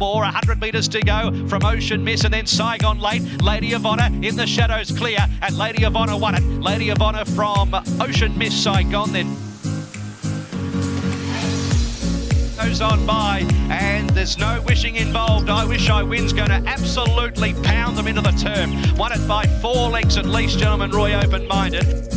more. 100 metres to go from Ocean Miss, and then Saigon late. Lady of Honour in the shadows clear, and Lady of Honour won it. Lady of Honour from Ocean Miss, Saigon then goes on by, and there's no wishing involved. I Wish I Win's going to absolutely pound them into the turf. Won it by 4 lengths at least, gentlemen. Roy open-minded.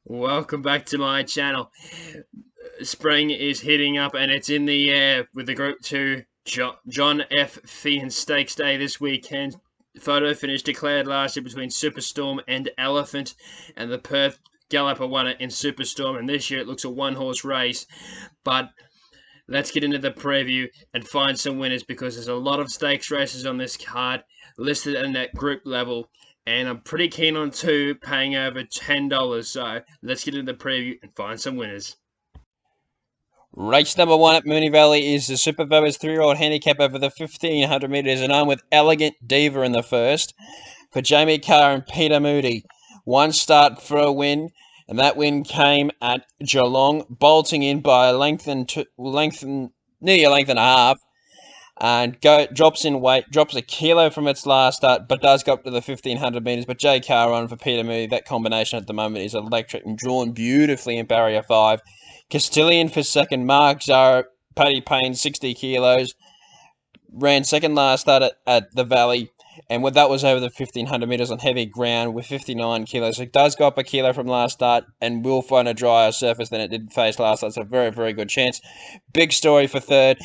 Welcome back to my channel. Spring is hitting up and it's in the air with the Group 2 John F. Feehan Stakes Day this weekend. Photo finish declared last year between Superstorm and Elephant, and the Perth Galloper won it in Superstorm, and this year it looks a one-horse race. But let's get into the preview and find some winners, because there's a lot of stakes races on this card listed in that group level, and I'm pretty keen on 2 paying over $10. So let's get into the preview and find some winners. Race number 1 at Moonee Valley is the Super Vobas 3-year-old handicap over the 1,500 metres, and I'm with Elegant Diva in the first for Jamie Carr and Peter Moody. 1 start for a win, and that win came at Geelong, bolting in by nearly a length and a half, and drops in weight, drops a kilo from its last start, but does go up to the 1,500 metres. But J. Carr on for Peter Moody. That combination at the moment is electric and drawn beautifully in barrier 5. Castillian for second. Mark Zara, Paddy Payne, 60 kilos. Ran second last start at the Valley, and that was over the 1,500 metres on heavy ground with 59 kilos. It does go up a kilo from last start and will find a drier surface than it did face last start. It's a very, very good chance. Big story for third.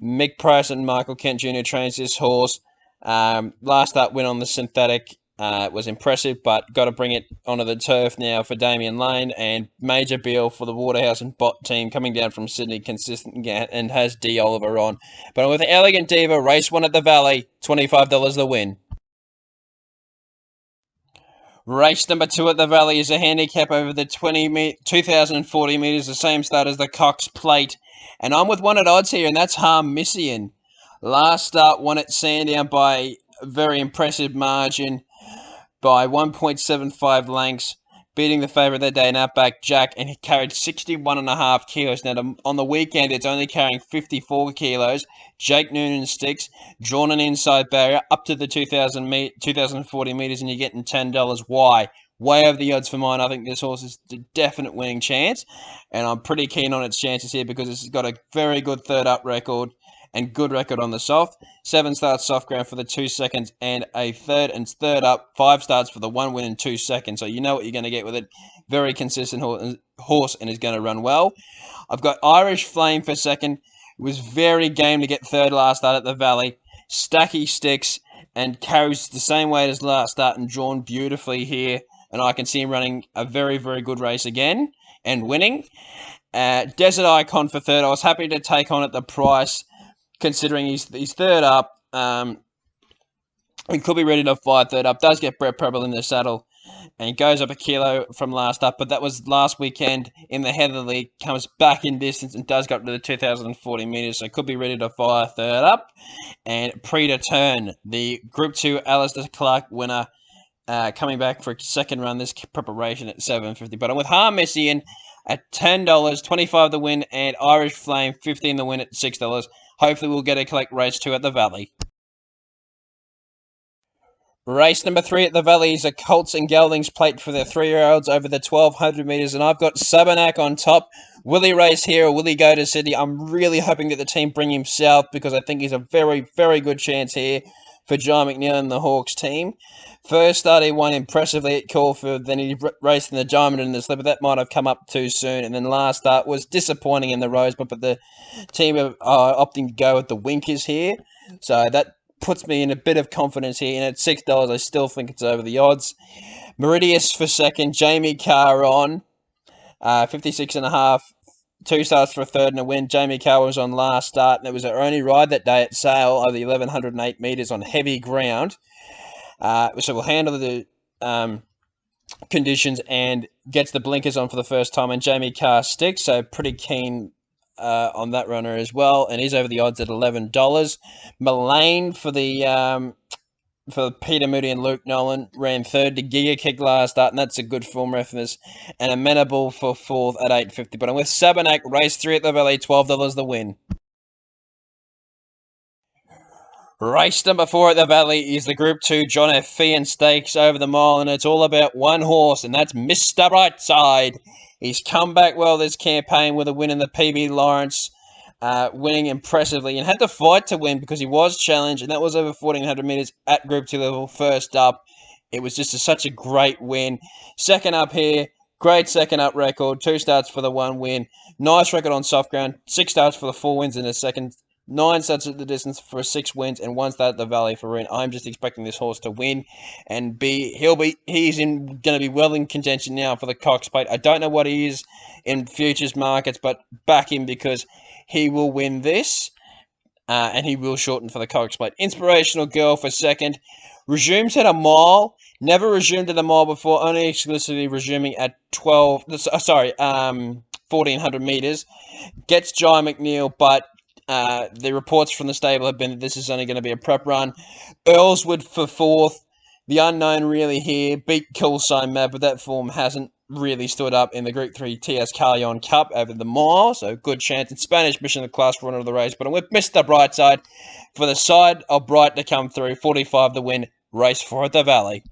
Mick Price and Michael Kent Jr. trains this horse. Last start win on the synthetic. Was impressive, but got to bring it onto the turf now for Damien Lane, and Major Beale for the Waterhouse and Bot team coming down from Sydney, consistent and has D. Oliver on. But with Elegant Diva, race 1 at the Valley, $25 the win. Race number 2 at the Valley is a handicap over the 2,040 metres, the same start as the Cox Plate. And I'm with 1 at odds here, and that's Harmysian. Last start won at Sandown by a very impressive margin, by 1.75 lengths, beating the favourite that day in Outback Jack, and he carried 61.5 kilos. Now, on the weekend, it's only carrying 54 kilos. Jake Noonan sticks, drawn an inside barrier up to the 2,040 metres, and you're getting $10. Why? Way over the odds for mine. I think this horse is a definite winning chance, and I'm pretty keen on its chances here because it's got a very good third-up record and good record on the soft. 7 starts soft ground for the 2 seconds and a third, and third up 5 starts for the 1 win in 2 seconds. So you know what you're going to get with it. Very consistent horse and is going to run well. I've got Irish Flame for second. It was very game to get third last start at the Valley. Stacky sticks and carries the same weight as last start and drawn beautifully here. And I can see him running a very, very good race again and winning. Desert Icon for third. I was happy to take on at the price, considering he's third up. He could be ready to fight third up. Does get Brett Preble in the saddle, and he goes up a kilo from last up, but that was last weekend in the Heatherly. Comes back in distance and does go up to the 2,040 metres, so could be ready to fire third up. And Prix to Turn, the Group 2 Alistair Clark winner, coming back for a second run this preparation at $7.50. But I'm with Harmysian at $10, 25 the win, and Irish Flame 15 the win at $6. Hopefully we'll get a collect race 2 at the Valley. Race number 3 at the Valley is a Colts and Geldings Plate for the 3-year-olds over the 1,200 metres, and I've got Sebonack on top. Will he race here or will he go to Sydney? I'm really hoping that the team bring him south because I think he's a very, very good chance here for John McNeil and the Hawks team. First start he won impressively at Caulfield, then he raced in the Diamond and the Slipper. That might have come up too soon, and then last start was disappointing in the Rosebud, but the team are opting to go with the Winkers here, so that puts me in a bit of confidence here, and at $6 I still think it's over the odds. Meridius for second, Jamie Carr on 56.5, 2 starts for a third and a win. Jamie Carr was on last start, and it was her only ride that day at Sale over the 1,108 metres on heavy ground. So we'll handle the conditions and gets the blinkers on for the first time, and Jamie Carr sticks, so pretty keen on that runner as well, and he's over the odds at $11. Millane for the for Peter Moonee and Luke Nolan. Ran third to Giga Kick last start, and that's a good form reference. And Amenable for fourth at $8.50. But I'm with Sebonack, race 3 at the Valley, $12 the win. Race number 4 at the Valley is the Group 2 John F. Feehan Stakes over the mile, and it's all about one horse, and that's Mr. Brightside. He's come back well this campaign with a win in the PB Lawrence, winning impressively, and had to fight to win because he was challenged, and that was over 1,400 metres at Group 2 level first up. It was just such a great win. Second up here, great second up record, 2 starts for the 1 win. Nice record on soft ground, 6 starts for the 4 wins in the second. 9 starts at the distance for 6 wins and 1 start at the Valley for win. I'm just expecting this horse to win and he's going to be well in contention now for the Cox Plate. I don't know what he is in futures markets, but back him because he will win this and he will shorten for the Cox Plate. Inspirational Girl for second. Resumes at a mile. Never resumed at a mile before, only exclusively resuming at 1,400 metres. Gets Jai McNeil, but the reports from the stable have been that this is only going to be a prep run. Earlswood for fourth. The unknown really here. Beat Coolside Mad, but that form hasn't really stood up in the Group 3 TS Carlion Cup over the mile, so good chance in Spanish Mission of the class runner of the race. But I'm with Mr. Brightside for the side of Bright to come through. 45 the win. Race 4 at the Valley.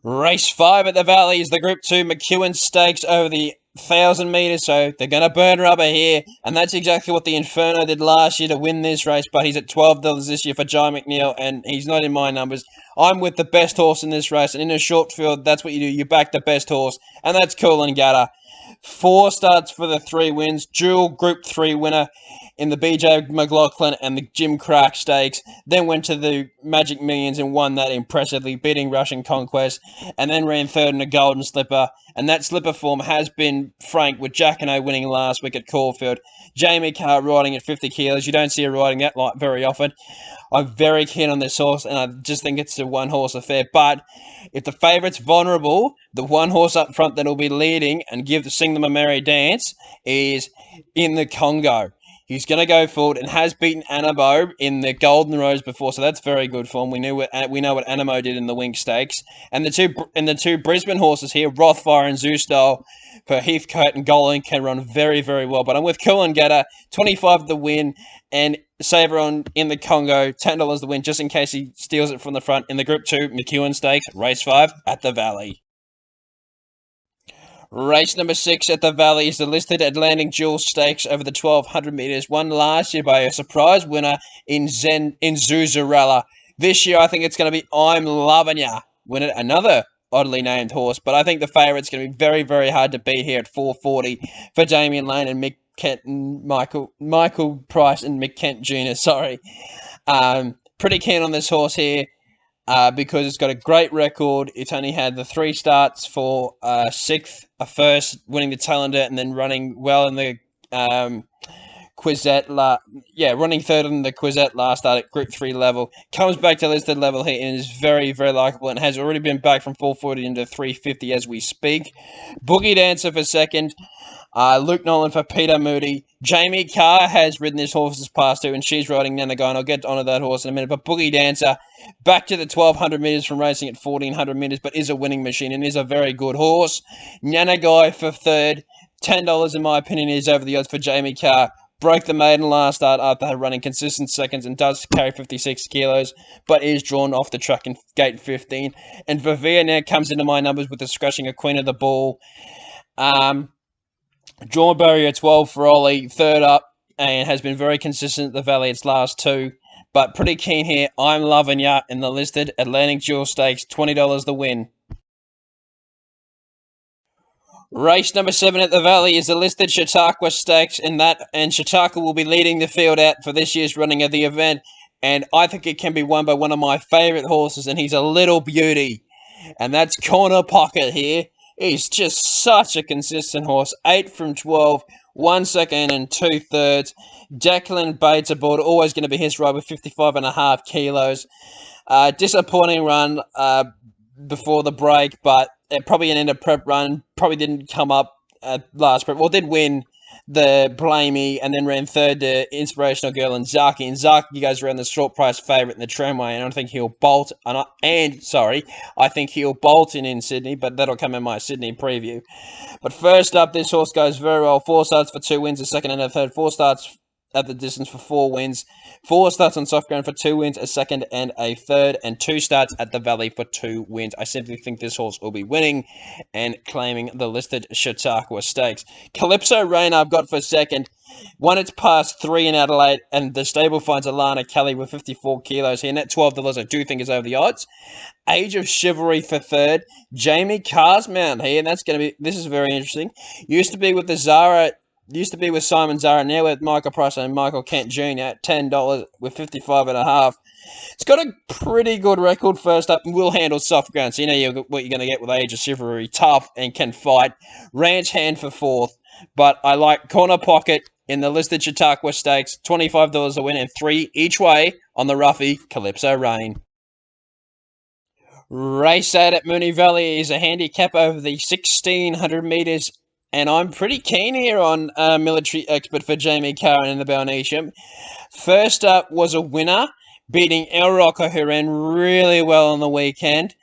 Race 5 at the Valley is the Group 2 McEwen Stakes over the 1,000 metres, so they're going to burn rubber here, and that's exactly what the Inferno did last year to win this race, but he's at $12 this year for Jai McNeil, and he's not in my numbers. I'm with the best horse in this race, and in a short field, that's what you do. You back the best horse, and that's Coolangatta. 4 starts for the 3 wins, dual Group 3 winner in the BJ McLaughlin and the Jim Crack Stakes, then went to the Magic Millions and won that impressively, beating Russian Conquest, and then ran third in a Golden Slipper, and that slipper form has been frank, with Jack and O winning last week at Caulfield. Jamie Carr riding at 50 kilos, you don't see her riding that light very often. I'm very keen on this horse, and I just think it's a one-horse affair, but if the favourite's vulnerable, the one horse up front that will be leading and sing them a merry dance is in the Congo. He's going to go forward and has beaten Amenable in the Golden Rose before, so that's very good form. We know what Amenable did in the Wing Stakes, and the two Brisbane horses here, Rothfire and Zoustyle for Heathcote and Golan, can run very, very well. But I'm with Coolangatta, 25 the win, and Saigon in the Congo, $10 the win, just in case he steals it from the front in the Group 2 McEwen Stakes, race 5 at the Valley. Race number 6 at the Valley is the listed Atlantic Jewel Stakes over the 1,200 metres, won last year by a surprise winner in Zuzarella. This year, I think it's going to be I'm Loving Ya, win it, another oddly named horse, but I think the favourite's going to be very, very hard to beat here at 440 for Damien Lane and Mick Kent and Michael Price and Mick Kent Jr., sorry. Pretty keen on this horse here. Because it's got a great record. It's only had the 3 starts for 6th, a first, winning the Talender, and then running well in the Quizette. Running third in the Quizette last start at Group 3 level. Comes back to listed level here and is very, very likeable and has already been back from 440 into 350 as we speak. Boogie Dancer for second. Luke Nolan for Peter Moonee. Jamie Carr has ridden this horse's past too, and she's riding Nana Guy, and I'll get onto that horse in a minute. But Boogie Dancer, back to the 1,200 metres from racing at 1,400 metres, but is a winning machine and is a very good horse. Nana Guy for third. $10, in my opinion, is over the odds for Jamie Carr. Broke the maiden last start after running consistent seconds and does carry 56 kilos, but is drawn off the track in gate 15. And Vivia now comes into my numbers with the scratching a Queen of the Ball. Drawn barrier 12 for Ollie, third up, and has been very consistent at the Valley its last 2. But pretty keen here. I'm Loving Ya in the listed Atlantic Jewel Stakes, $20 the win. Race number 7 at the Valley is the listed Chautauqua Stakes, and Chautauqua will be leading the field out for this year's running of the event. And I think it can be won by one of my favourite horses, and he's a little beauty. And that's Corner Pocket here. He's just such a consistent horse. 8 from 12, 1 second and 2 thirds. Declan Bates aboard, always going to be his ride with 55.5 kilos. Disappointing run before the break, but probably an end of prep run. Probably didn't come up at last prep. Well, did win the Blamey, and then ran third to Inspirational Girl and Zaki. And Zaki goes around the short price favourite in the tramway, and I think he'll bolt. I think he'll bolt in Sydney, but that'll come in my Sydney preview. But first up, this horse goes very well. 4 starts for 2 wins, a second and a third. 4 starts at the distance for 4 wins. 4 starts on soft ground for 2 wins, a second and a third, and 2 starts at the Valley for 2 wins. I simply think this horse will be winning and claiming the listed Chautauqua Stakes. Calypso Rain I've got for second. Won its past 3 in Adelaide, and the stable finds Alana Kelly with 54 kilos here. Net $12 I do think is over the odds. Age of Chivalry for third. Jamie Carsmount here, and this is very interesting. Used to be with Simon Zara, now with Michael Price and Michael Kent Jr. at $10 with 55.5. It's got a pretty good record first up and will handle soft ground. So you know what you're going to get with Age of Chivalry. Tough and can fight. Ranch Hand for fourth. But I like Corner Pocket in the listed Chautauqua Stakes. $25 a win and 3 each way on the roughie Calypso Rain. Race 8 at Moonee Valley is a handicap over the 1,600 metres. And I'm pretty keen here on Military Expert for Jamie Curran in the Belnetium. First up was a winner, beating El Rocco, who ran really well on the weekend.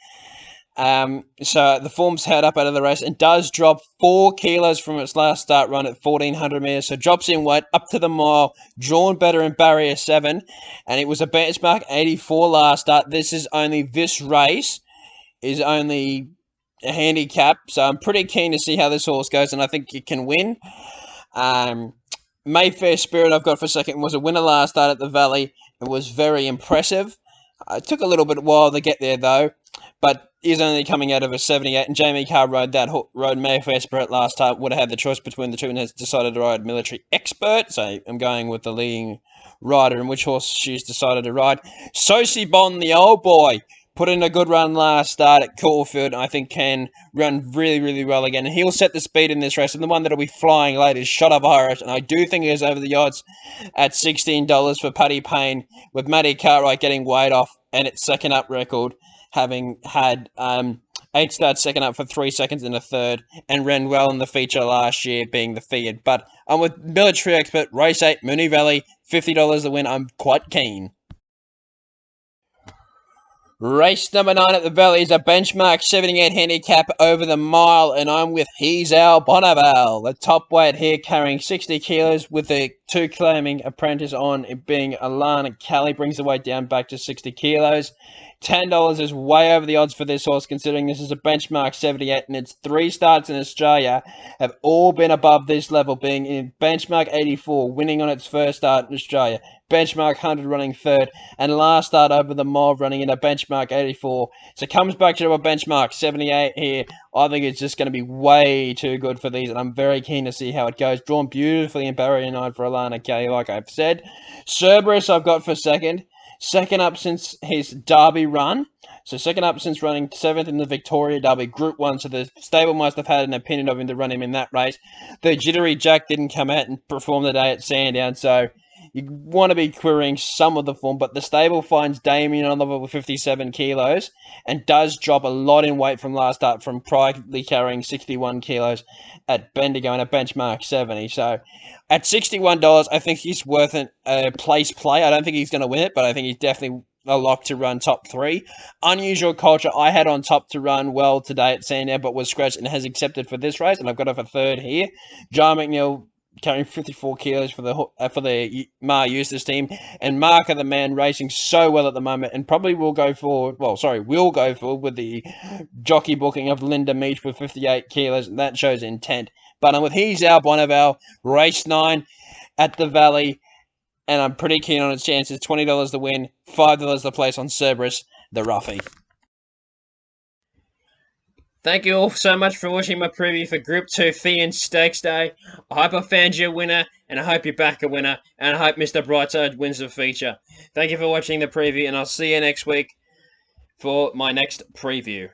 So the form's held up out of the race and does drop 4 kilos from its last start run at 1,400 metres. So drops in weight up to the mile, drawn better in barrier 7. And it was a benchmark 84 last start. This race is only a handicap, so I'm pretty keen to see how this horse goes, and I think it can win. Mayfair Spirit I've got for second was a winner last start at the Valley. It was very impressive. It took a little bit while to get there though, but is only coming out of a 78, and Jamie Carr rode Mayfair Spirit last time. Would have had the choice between the two and has decided to ride Military Expert, so I'm going with the leading rider and which horse she's decided to ride. Sosi Bon, the old boy, put in a good run last start at Caulfield, and I think can run really, really well again. And he'll set the speed in this race. And the one that'll be flying late is Shot of Irish, and I do think he is over the odds at $16 for Paddy Payne, with Matty Cartwright getting weight off and its second up record, having had 8 starts second up for 3 seconds and a third, and ran well in the feature last year, being the Fiat. But I'm with Military Expert, race 8, Moonee Valley, $50 the win. I'm quite keen. Race number 9 at the Valley is a benchmark 78 handicap over the mile, and I'm with He's Our Bonneval, the top weight here, carrying 60 kilos with the 2 claiming apprentice on, it being Alana Kelly, brings the weight down back to 60 kilos. $10 is way over the odds for this horse, considering this is a benchmark 78, and its 3 starts in Australia have all been above this level, being in benchmark 84, winning on its first start in Australia, benchmark 100 running third, and last start over the mile running in a benchmark 84. So it comes back to a benchmark 78 here. I think it's just going to be way too good for these, and I'm very keen to see how it goes. Drawn beautifully in barrier 9 for Alana Kelly, like I've said. Cerberus I've got for second. Second up since his Derby run. So second up since running 7th in the Victoria Derby Group 1. So the stable must have had an opinion of him to run him in that race. The Jittery Jack didn't come out and perform the day at Sandown. So you want to be querying some of the form. But the stable finds Damien on level with 57 kilos. And does drop a lot in weight from last start, from Prix carrying 61 kilos at Bendigo and a benchmark 70. So at $61, I think he's worth a place play. I don't think he's going to win it, but I think he's definitely a lock to run top 3. Unusual Culture, I had on top to run well today at Sandown, but was scratched and has accepted for this race, and I've got it for third here. John McNeil carrying 54 kilos for the Mar Eustace team, and Mark of the Man racing so well at the moment, and probably will go forward with the jockey booking of Linda Meach with 58 kilos, and that shows intent. But I'm with He's Our Bonneval, race 9 at the Valley, and I'm pretty keen on its chances. $20 to win, $5 to place on Cerberus, the roughie. Thank you all so much for watching my preview for Group 2 Feehan Stakes Day. I hope I found you a winner, and I hope you back a winner, and I hope Mr. Brightside wins the feature. Thank you for watching the preview, and I'll see you next week for my next preview.